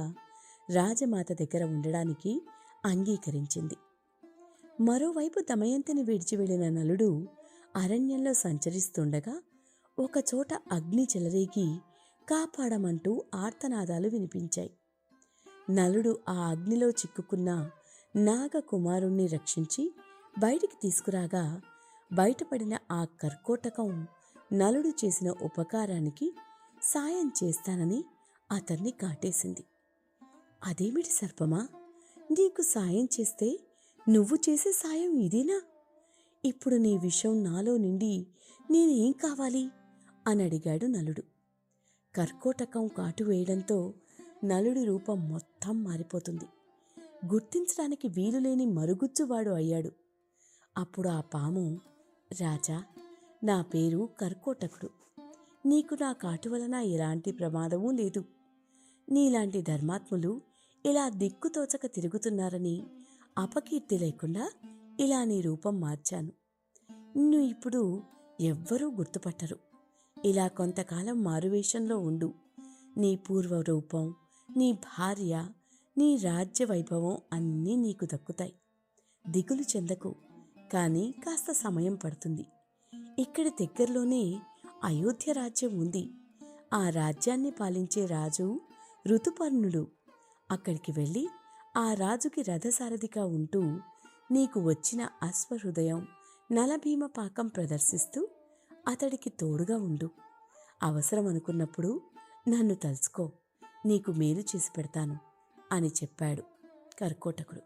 రాజమాత దగ్గర ఉండడానికి అంగీకరించింది. మరోవైపు దమయంతిని విడిచి వెళ్ళిన నలుడు అరణ్యంలో సంచరిస్తుండగా ఒకచోట అగ్ని చెలరేగి కాపాడమంటూ ఆర్తనాదాలు వినిపించాయి. నలుడు ఆ అగ్నిలో చిక్కుకున్న నాగకుమారుణ్ణి రక్షించి బయటికి తీసుకురాగా బయటపడిన ఆ కర్కోటకం నలుడు చేసిన ఉపకారానికి సాయం చేస్తానని అతన్ని కాటేసింది. అదేమిటి సర్పమా, నీకు సాయం చేస్తే నువ్వు చేసే సాయం ఇదేనా? ఇప్పుడు నీ విషం నాలో నిండి నేనేం కావాలి అని అడిగాడు నలుడు. కర్కోటకం కాటు వేయడంతో నలుడి రూపం మొత్తం మారిపోతుంది. గుర్తించడానికి వీలులేని మరుగుజ్జువాడు అయ్యాడు. అప్పుడు ఆ పాము, రాజా, నా పేరు కర్కోటకుడు. నీకు నా కాటు వలన ఎలాంటి ప్రమాదమూ లేదు. నీలాంటి ధర్మాత్ములు ఇలా దిక్కుతోచక తిరుగుతున్నారని అపకీర్తి లేకుండా ఇలా నీ రూపం మార్చాను. నిన్ను ఇప్పుడు ఎవ్వరూ గుర్తుపట్టరు. ఇలా కొంతకాలం మారువేషంలో ఉండు. నీ పూర్వ రూపం, నీ భార్య, నీ రాజ్య వైభవం అన్నీ నీకు దక్కుతాయి. దిగులు చెందకు, కానీ కాస్త సమయం పడుతుంది. ఇక్కడి దగ్గరలోనే అయోధ్య రాజ్యం ఉంది. ఆ రాజ్యాన్ని పాలించే రాజు ఋతుపర్ణుడు. అక్కడికి వెళ్ళి ఆ రాజుకి రథసారథిగా ఉంటూ నీకు వచ్చిన అశ్వహృదయం, నలభీమ పాకం ప్రదర్శిస్తూ అతడికి తోడుగా ఉండు. అవసరం అనుకున్నప్పుడు నన్ను తలుచుకో, నీకు మేలు చేసి పెడతాను అని చెప్పాడు కర్కోటకుడు.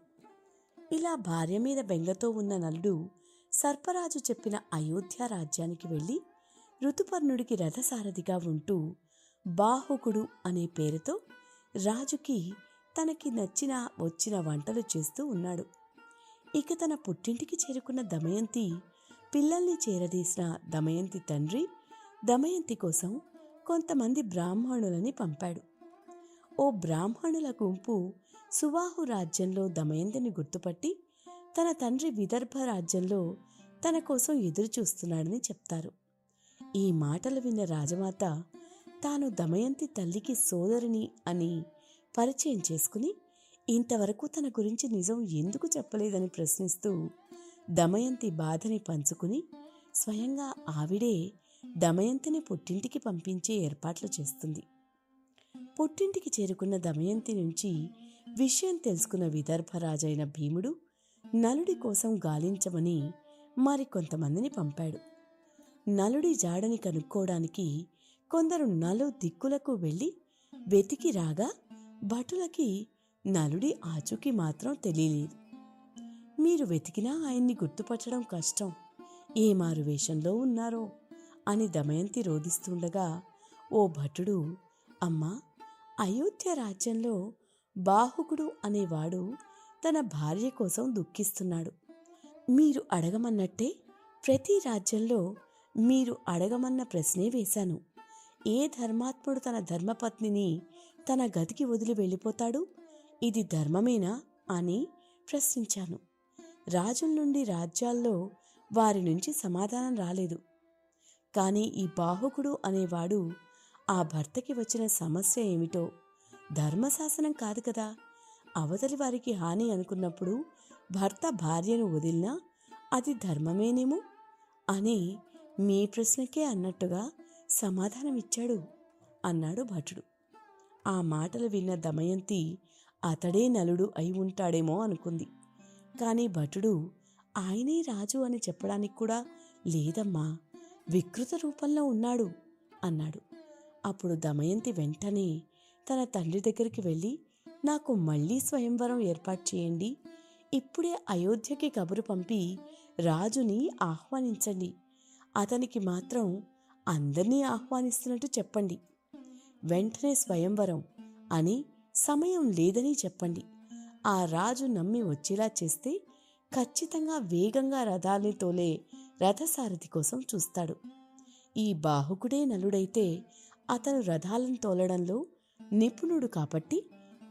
ఇలా భార్య మీద బెంగతో ఉన్న నలుడు సర్పరాజు చెప్పిన అయోధ్య రాజ్యానికి వెళ్ళి ఋతుపర్ణుడికి రథసారథిగా ఉంటూ బాహుకుడు అనే పేరుతో రాజుకి తనకి నచ్చిన వచ్చిన వంటలు చేస్తూ ఉన్నాడు. ఇక తన పుట్టింటికి చేరుకున్న దమయంతి పిల్లల్ని చేరదీసిన దమయంతి తండ్రి దమయంతి కోసం కొంతమంది బ్రాహ్మణులని పంపాడు. ఓ బ్రాహ్మణుల గుంపు సుబాహు రాజ్యంలో దమయంతిని గుర్తుపట్టి తన తండ్రి విదర్భ రాజ్యంలో తన కోసం ఎదురుచూస్తున్నాడని చెప్తారు. ఈ మాటలు విన్న రాజమాత తాను దమయంతి తల్లికి సోదరిని అని పరిచయం చేసుకుని ఇంతవరకు తన గురించి నిజం ఎందుకు చెప్పలేదని ప్రశ్నిస్తూ దమయంతి బాధని పంచుకుని స్వయంగా ఆవిడే దమయంతిని పుట్టింటికి పంపించే ఏర్పాట్లు చేస్తుంది. పుట్టింటికి చేరుకున్న దమయంతి నుంచి విషయం తెలుసుకున్న విదర్భరాజైన భీముడు నలుడి కోసం గాలించమని మరికొంతమందిని పంపాడు. నలుడి జాడని కనుక్కోవడానికి కొందరు నలు దిక్కులకు వెళ్ళి వెతికి రాగా భటులకి నలుడి ఆచూకీ మాత్రం తెలియలేదు. మీరు వెతికినా ఆయన్ని గుర్తుపట్టడం కష్టం, ఏ మారు వేషంలో ఉన్నారో అని దమయంతి రోదిస్తుండగా ఓ భటుడు, అమ్మా, అయోధ్య రాజ్యంలో బాహుకుడు అనేవాడు తన భార్య కోసం దుఃఖిస్తున్నాడు. మీరు అడగమన్నట్టే ప్రతి రాజ్యంలో మీరు అడగమన్న ప్రశ్నే వేశాను. ఏ ధర్మాత్ముడు తన ధర్మపత్నిని తన గదికి వదిలి వెళ్ళిపోతాడు? ఇది ధర్మమేనా అని ప్రశ్నించాను. రాజుల నుండి రాజ్యాల్లో వారి నుంచి సమాధానం రాలేదు. కానీ ఈ బాహుకుడు అనేవాడు ఆ భర్తకి వచ్చిన సమస్య ఏమిటో ధర్మశాసనం కాదు కదా, అవతలి వారికి హాని అనుకున్నప్పుడు భర్త భార్యను వదిలినా అది ధర్మమేనేమో అని మీ ప్రశ్నకే అన్నట్టుగా సమాధానమిచ్చాడు అన్నాడు భటుడు. ఆ మాటలు విన్న దమయంతి అతడే నలుడు అయి ఉంటాడేమో అనుకుంది. కానీ భటుడు ఆయనే రాజు అని చెప్పడానికి కూడా లేదమ్మా, వికృత రూపంలో ఉన్నాడు అన్నాడు. అప్పుడు దమయంతి వెంటనే తన తండ్రి దగ్గరికి వెళ్ళి, నాకు మళ్ళీ స్వయంవరం ఏర్పాటు చేయండి, ఇప్పుడే అయోధ్యకి కబురు పంపి రాజుని ఆహ్వానించండి, అతనికి మాత్రం అందర్నీ ఆహ్వానిస్తున్నట్టు చెప్పండి, వెంటనే స్వయంవరం అని సమయం లేదని చెప్పండి. ఆ రాజు నమ్మి వచ్చేలా చేస్తే ఖచ్చితంగా వేగంగా రథాల్ని తోలే రథసారథి కోసం చూస్తాడు. ఈ బాహుకుడే నలుడైతే అతను రథాలను తోలడంలో నిపుణుడు కాబట్టి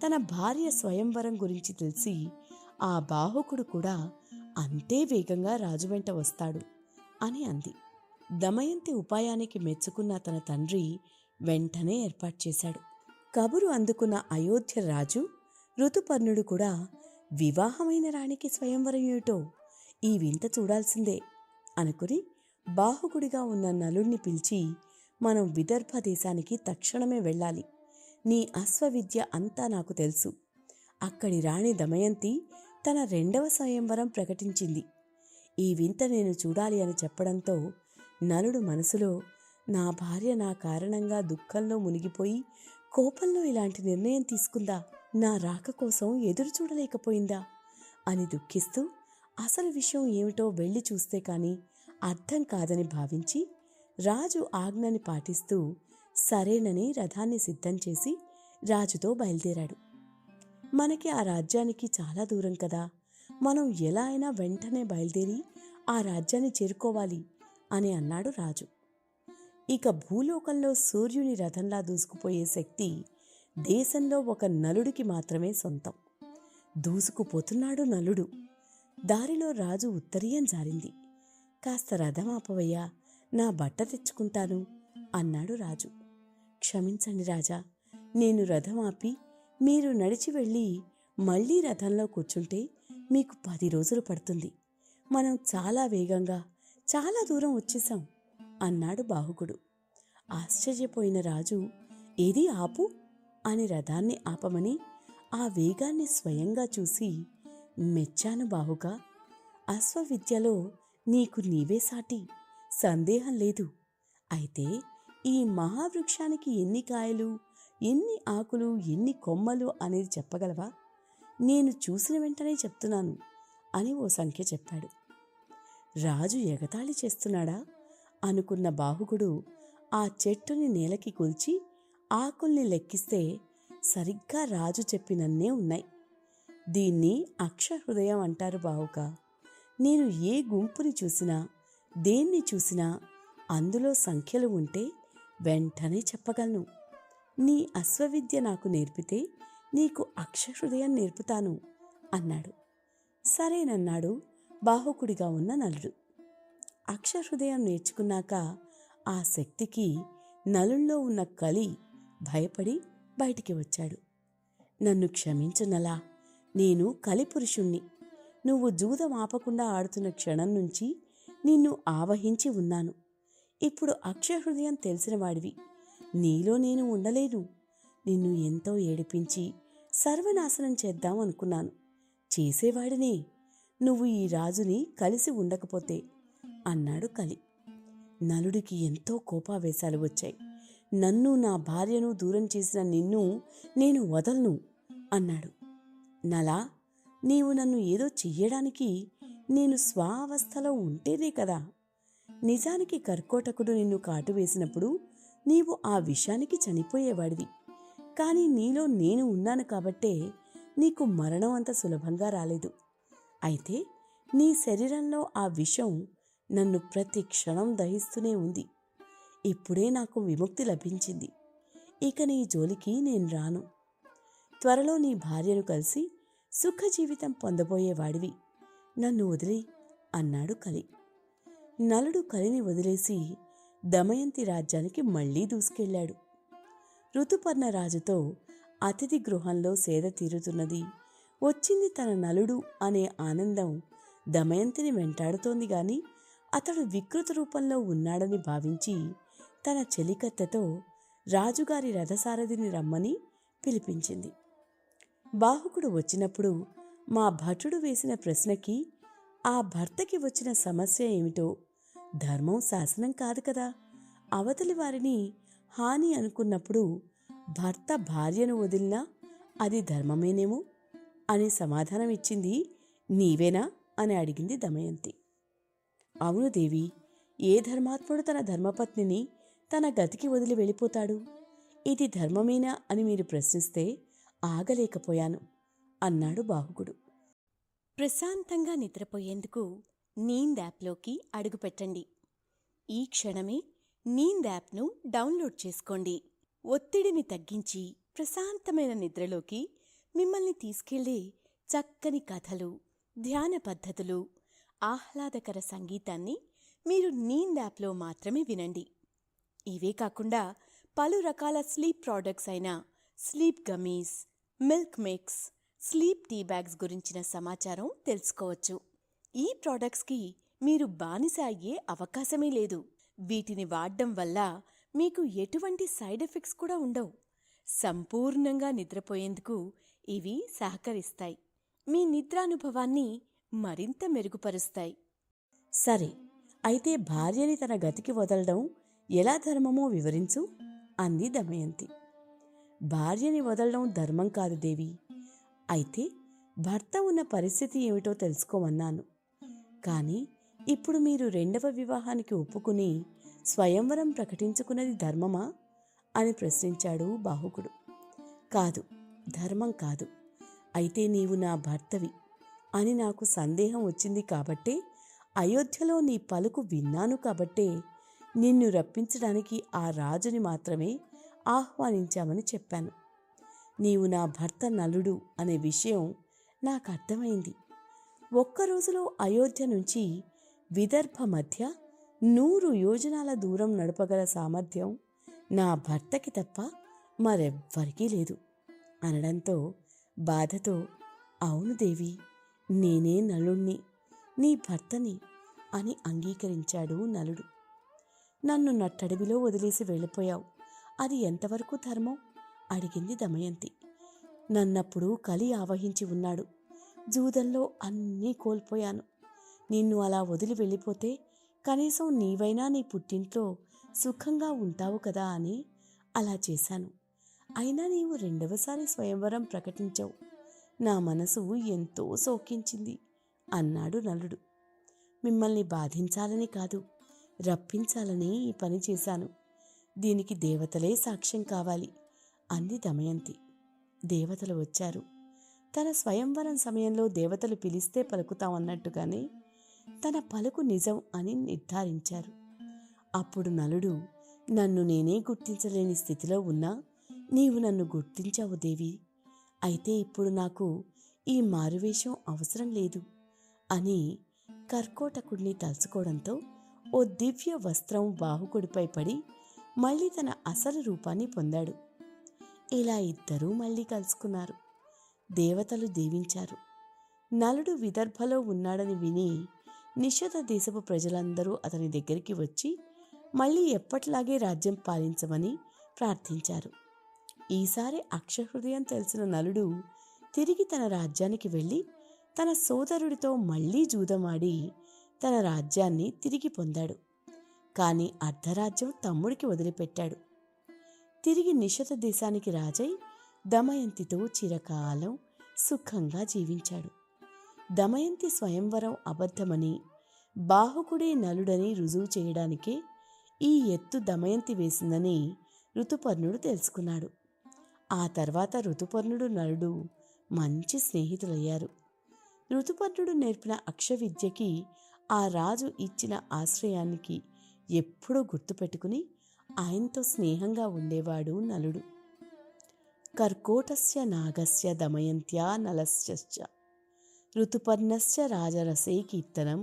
తన భార్య స్వయంవరం గురించి తెలిసి ఆ బాహుకుడు కూడా అంతే వేగంగా రాజు వెంట వస్తాడు అని అంది. దమయంతి ఉపాయానికి మెచ్చుకున్న తన తండ్రి వెంటనే ఏర్పాటు చేశాడు. కబురు అందుకున్న అయోధ్య రాజు ఋతుపర్ణుడు కూడా వివాహమైన రాణికి స్వయంవరం ఏమిటో ఈ వింత చూడాల్సిందే అనుకుని బాహుకుడిగా ఉన్న నలుణ్ణి పిలిచి, మనం విదర్భ దేశానికి తక్షణమే వెళ్ళాలి, నీ అశ్వవిద్య అంతా నాకు తెలుసు, అక్కడి రాణి దమయంతి తన 2వ స్వయంవరం ప్రకటించింది, ఈ వింత నేను చూడాలి అని చెప్పడంతో నలుడు మనసులో, నా భార్య నా కారణంగా దుఃఖంలో మునిగిపోయి కోపంలో ఇలాంటి నిర్ణయం తీసుకుందా, నా రాక కోసం ఎదురు చూడలేకపోయిందా అని దుఃఖిస్తూ అసలు విషయం ఏమిటో వెళ్ళి చూస్తే కాని అర్థం కాదని భావించి రాజు ఆజ్ఞని పాటిస్తూ సరేనని రథాన్ని సిద్ధం చేసి రాజుతో బయలుదేరాడు. మనకి ఆ రాజ్యానికి చాలా దూరం కదా, మనం ఎలా అయినా వెంటనే బయలుదేరి ఆ రాజ్యాన్ని చేరుకోవాలి అని అన్నాడు రాజు. ఇక భూలోకంలో సూర్యుని రథంలా దూసుకుపోయే శక్తి దేశంలో ఒక నలుడికి మాత్రమే సొంతం. దూసుకుపోతున్నాడు నలుడు. దారిలో రాజు ఉత్తరీయం జారింది. కాస్త రథం ఆపవయ్యా, నా బట్ట తెచ్చుకుంటాను అన్నాడు రాజు. క్షమించండి రాజా, నేను రథం ఆపి మీరు నడిచి వెళ్ళి మళ్లీ రథంలో కూర్చుంటే మీకు 10 రోజులు పడుతుంది. మనం చాలా వేగంగా చాలా దూరం వచ్చేశాం అన్నాడు బాహుకుడు. ఆశ్చర్యపోయిన రాజు, ఏది ఆపు అని రథాన్ని ఆపమని ఆ వేగాన్ని స్వయంగా చూసి, మెచ్చాను బాహుగా, అశ్వవిద్యలో నీకు నీవే సాటి, సందేహం లేదు. అయితే ఈ మహావృక్షానికి ఎన్ని కాయలు, ఎన్ని ఆకులు, ఎన్ని కొమ్మలు అనేది చెప్పగలవా? నేను చూసిన వెంటనే చెప్తున్నాను అని ఓ సంఖ్య చెప్పాడు. రాజు ఎగతాళి చేస్తున్నాడా అనుకున్న బాహుకుడు ఆ చెట్టుని నేలకి కూల్చి ఆకుల్ని లెక్కిస్తే సరిగ్గా రాజు చెప్పినన్నే ఉన్నాయి. దీన్ని అక్షహృదయం అంటారు బావుక. నేను ఏ గుంపుని చూసినా, దేన్ని చూసినా అందులో సంఖ్యలు ఉంటే వెంటనే చెప్పగలను. నీ అశ్వవిద్య నాకు నేర్పితే నీకు అక్షహృదయం నేర్పుతాను అన్నాడు. సరేనన్నాడు బాహుకుడిగా ఉన్న నలుడు. అక్షహృదయం నేర్చుకున్నాక ఆ శక్తికి నలుల్లో ఉన్న కలి భయపడి బయటికి వచ్చాడు. నన్ను క్షమించు నలా, నేను కలిపురుషుణ్ణి. నువ్వు జూదం ఆపకుండా ఆడుతున్న క్షణం నుంచి నిన్ను ఆవహించి ఉన్నాను. ఇప్పుడు అక్షహృదయం తెలిసినవాడివి, నీలో నేను ఉండలేను. నిన్ను ఎంతో ఏడిపించి సర్వనాశనం చేద్దాం అనుకున్నాను. చేసేవాడినే, నువ్వు ఈ రాజుని కలిసి ఉండకపోతే అన్నాడు కలి. నలుడికి ఎంతో కోపావేశాలు వచ్చాయి. నన్ను నా భార్యను దూరం చేసిన నిన్ను నేను వదలను అన్నాడు. నలా, నీవు నన్ను ఏదో చెయ్యడానికి నేను స్వావస్థలో ఉంటేనే కదా. నిజానికి కర్కోటకుడు నిన్ను కాటు వేసినప్పుడు నీవు ఆ విషానికి చనిపోయేవాడివి. కానీ నీలో నేను ఉన్నాను కాబట్టే నీకు మరణం అంత సులభంగా రాలేదు. అయితే నీ శరీరంలో ఆ విషం నన్ను ప్రతి క్షణం దహిస్తూనే ఉంది. ఇప్పుడే నాకు విముక్తి లభించింది. ఇక నీ జోలికి నేను రాను. త్వరలో నీ భార్యను కలిసి సుఖ జీవితం పొందబోయేవాడివి. నన్ను వదిలి అన్నాడు కలి. నలుడు కలిని వదిలేసి దమయంతి రాజ్యానికి మళ్లీ దూసుకెళ్లాడు. ఋతుపర్ణ రాజుతో అతిథి గృహంలో సేద తీరుతున్నది. వచ్చింది తన నలుడు అనే ఆనందం దమయంతిని వెంటాడుతోంది గాని అతడు వికృత రూపంలో ఉన్నాడని భావించి తన చెలికత్తెతో రాజుగారి రథసారథిని రమ్మని పిలిపించింది. బాహుకుడు వచ్చినప్పుడు మా భటుడు వేసిన ప్రశ్నకి ఆ భర్తకి వచ్చిన సమస్య ఏమిటో, ధర్మం శాసనం కాదు కదా, అవతలి వారిని హాని అనుకున్నప్పుడు భర్త భార్యను వదిలినా అది ధర్మమేనేమో అని సమాధానం ఇచ్చింది నీవేనా అని అడిగింది దమయంతి. అవును దేవి, ఏ ధర్మాత్ముడు తన ధర్మపత్నిని తన గతికి వదిలి వెళ్ళిపోతాడు? ఇది ధర్మమేనా అని మీరు ప్రశ్నిస్తే ఆగలేకపోయాను అన్నాడు బాహుకుడు. ప్రశాంతంగా నిద్రపోయేందుకు నీంద్ యాప్లోకి అడుగుపెట్టండి. ఈ క్షణమే నీంద్ యాప్ను డౌన్లోడ్ చేసుకోండి. ఒత్తిడిని తగ్గించి ప్రశాంతమైన నిద్రలోకి మిమ్మల్ని తీసుకెళ్లే చక్కని కథలు, ధ్యాన పద్ధతులు, ఆహ్లాదకర సంగీతాన్ని మీరు నీంద్ యాప్లో మాత్రమే వినండి. ఇవే కాకుండా పలు రకాల స్లీప్ ప్రోడక్ట్స్ అయిన sleep gummies, milk mix, sleep tea bags గురించిన సమాచారం తెలుసుకోవచ్చు. ఈ ప్రోడక్ట్స్కి మీరు బానిస అయ్యే అవకాశమే లేదు. వీటిని వాడడం వల్ల మీకు ఎటువంటి సైడ్ ఎఫెక్ట్స్ కూడా ఉండవు. సంపూర్ణంగా నిద్రపోయేందుకు ఇవి సహకరిస్తాయి. మీ నిద్రానుభవాన్ని మరింత మెరుగుపరుస్తాయి. సరే, అయితే భార్యని తన గతికి వదలడం ఎలా ధర్మమో వివరించు అంది దమయంతి. భార్యని వదలడం ధర్మం కాదు దేవి. అయితే భర్త ఉన్న పరిస్థితి ఏమిటో తెలుసుకోమన్నాను. కానీ ఇప్పుడు మీరు రెండవ వివాహానికి ఒప్పుకుని స్వయంవరం ప్రకటించుకున్నది ధర్మమా అని ప్రశ్నించాడు బాహుకుడు. కాదు, ధర్మం కాదు. అయితే నీవు నా భర్తవి అని నాకు సందేహం వచ్చింది కాబట్టే, అయోధ్యలో నీ పలుకు విన్నాను కాబట్టే నిన్ను రప్పించడానికి ఆ రాజుని మాత్రమే ఆహ్వానించామని చెప్పాను. నీవు నా భర్త నలుడు అనే విషయం నాకు అర్థమైంది. ఒక్కరోజులో అయోధ్య నుంచి విదర్భ మధ్య 100 యోజనాల దూరం నడపగల సామర్థ్యం నా భర్తకి తప్ప మరెవ్వరికీ లేదు అనడంతో బాధతో, అవును దేవి, నేనే నలుణ్ణి, నీ భర్తని అని అంగీకరించాడు నలుడు. నన్ను నట్టడవిలో వదిలేసి వెళ్ళిపోయావు, అది ఎంతవరకు ధర్మం అడిగింది దమయంతి. నన్నప్పుడు కలి ఆవహించి ఉన్నాడు. జూదంలో అన్నీ కోల్పోయాను. నిన్ను అలా వదిలి వెళ్ళిపోతే కనీసం నీవైనా నీ పుట్టింట్లో సుఖంగా ఉంటావు కదా అని అలా చేశాను. అయినా నీవు రెండవసారి స్వయంవరం ప్రకటించావు. నా మనసు ఎంతో శోకించింది అన్నాడు నలుడు. మిమ్మల్ని బాధించాలని కాదు, రప్పించాలని ఈ పని చేశాను. దీనికి దేవతలే సాక్ష్యం కావాలి అంది దమయంతి. దేవతలు వచ్చారు. తన స్వయంవరం సమయంలో దేవతలు పిలిస్తే పలుకుతామన్నట్టుగానే తన పలుకు నిజం అని నిర్ధారించారు. అప్పుడు నలుడు, నన్ను నేనే గుర్తించలేని స్థితిలో ఉన్నా నీవు నన్ను గుర్తించావు దేవి. అయితే ఇప్పుడు నాకు ఈ మారువేషం అవసరం లేదు అని కర్కోటకుడిని తలుచుకోవడంతో ఓ దివ్య వస్త్రం బాహుకుడిపై పడి మళ్ళీ తన అసలు రూపాన్ని పొందాడు. ఇలా ఇద్దరూ మళ్ళీ కలుసుకున్నారు. దేవతలు దీవించారు. నలుడు విదర్భలో ఉన్నాడని విని నిషధ దేశపు ప్రజలందరూ అతని దగ్గరికి వచ్చి మళ్ళీ ఎప్పట్లాగే రాజ్యం పాలించమని ప్రార్థించారు. ఈసారి అక్షహృదయం తెలిసిన నలుడు తిరిగి తన రాజ్యానికి వెళ్ళి తన సోదరుడితో మళ్లీ జూదమాడి తన రాజ్యాన్ని తిరిగి పొందాడు. కాని అర్ధరాజ్యం తమ్ముడికి వదిలిపెట్టాడు. తిరిగి నిషధ దేశానికి రాజై దమయంతితో చిరకాలం సుఖంగా జీవించాడు. దమయంతి స్వయంవరం అబద్ధమని, బాహుకుడే నలుడని రుజువు చేయడానికే ఈ ఎత్తు దమయంతి వేసిందని ఋతుపర్ణుడు తెలుసుకున్నాడు. ఆ తర్వాత ఋతుపర్ణుడు నలుడు మంచి స్నేహితులయ్యారు. ఋతుపర్ణుడు నేర్పిన అక్షవిద్యకి ఆ రాజు ఇచ్చిన ఆశ్రయానికి ఎప్పుడూ గుర్తుపెట్టుకుని ఆయనతో స్నేహంగా ఉండేవాడు నలుడు. కర్కోటస్య నాగస్య దమయంత్యా నలస్య ఋతుపర్ణస్య రాజరసే కీర్తనం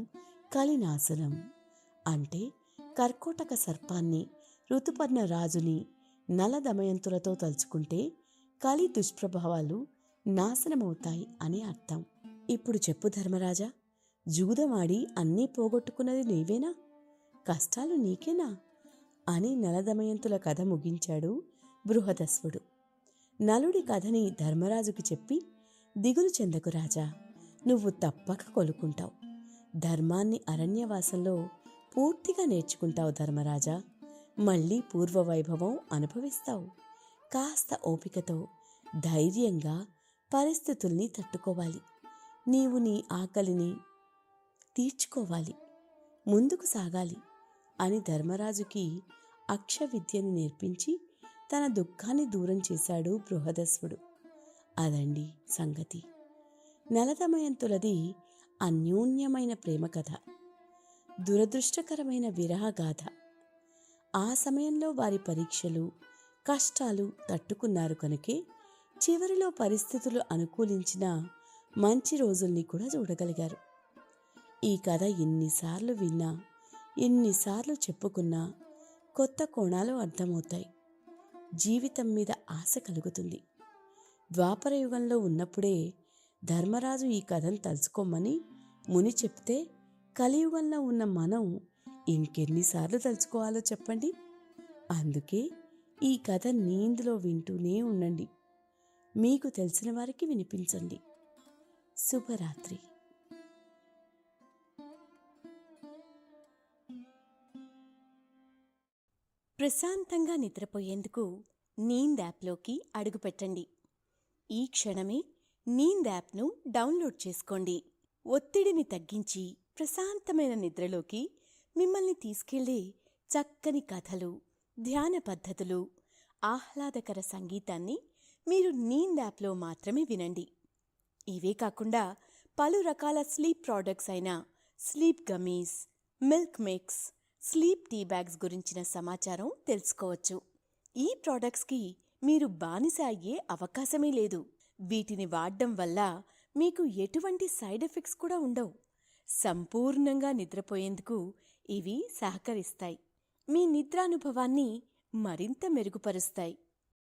కలినాశనం. అంటే కర్కోటక సర్పాన్ని, ఋతుపర్ణ రాజుని, నల దమయంతులతో తలుచుకుంటే కలి దుష్ప్రభావాలు నాశనమవుతాయి అని అర్థం. ఇప్పుడు చెప్పు ధర్మరాజా, జూదమాడి అన్నీ పోగొట్టుకున్నది నీవేనా? కష్టాలు నీకేనా అని నలదమయంతుల కథ ముగించాడు బృహదస్వుడు. నలుడి కథని ధర్మరాజుకి చెప్పి, దిగులు చెందకు రాజా, నువ్వు తప్పక కొలుకుంటావు. ధర్మాన్ని అరణ్యవాసంలో పూర్తిగా నేర్చుకుంటావు ధర్మరాజా. మళ్ళీ పూర్వవైభవం అనుభవిస్తావు. కాస్త ఓపికతో ధైర్యంగా పరిస్థితుల్ని తట్టుకోవాలి. నీవు నీ ఆకలిని తీర్చుకోవాలి, ముందుకు సాగాలి అని ధర్మరాజుకి అక్షవిద్యని నేర్పించి తన దుఃఖాన్ని దూరం చేశాడు బృహదస్వుడు. అదండి సంగతి. నలదమయంతులది అన్యోన్యమైన ప్రేమ కథ, దురదృష్టకరమైన విరహగాథ. ఆ సమయంలో వారి పరీక్షలు, కష్టాలు తట్టుకున్నారు కనుకే చివరిలో పరిస్థితులు అనుకూలించిన మంచి రోజుల్ని కూడా చూడగలిగారు. ఈ కథ ఎన్నిసార్లు విన్నా, ఎన్నిసార్లు చెప్పుకున్నా కొత్త కోణాలు అర్థమవుతాయి. జీవితం మీద ఆశ కలుగుతుంది. ద్వాపరయుగంలో ఉన్నప్పుడే ధర్మరాజు ఈ కథను తలుచుకోమని ముని చెప్తే, కలియుగంలో ఉన్న మనం ఇంకెన్నిసార్లు తలుచుకోవాలో చెప్పండి. అందుకే ఈ కథ నీందులో వింటూనే ఉండండి. మీకు తెలిసిన వారికి వినిపించండి. శుభరాత్రి. ప్రశాంతంగా నిద్రపోయేందుకు నీంద్ యాప్లోకి అడుగుపెట్టండి. ఈ క్షణమే నీంద్ యాప్ను డౌన్లోడ్ చేసుకోండి. ఒత్తిడిని తగ్గించి ప్రశాంతమైన నిద్రలోకి మిమ్మల్ని తీసుకెళ్లే చక్కని కథలు, ధ్యాన పద్ధతులు, ఆహ్లాదకర సంగీతాన్ని మీరు నీంద్ యాప్లో మాత్రమే వినండి. ఇవే కాకుండా పలు రకాల స్లీప్ ప్రోడక్ట్స్ అయిన sleep gummies, milk mix, sleep tea bags గురించిన సమాచారం తెలుసుకోవచ్చు. ఈ ప్రోడక్ట్స్కి మీరు బానిస అయ్యే అవకాశమే లేదు. వీటిని వాడడం వల్ల మీకు ఎటువంటి సైడ్ ఎఫెక్ట్స్ కూడా ఉండవు. సంపూర్ణంగా నిద్రపోయేందుకు ఇవి సహకరిస్తాయి. మీ నిద్రానుభవాన్ని మరింత మెరుగుపరుస్తాయి.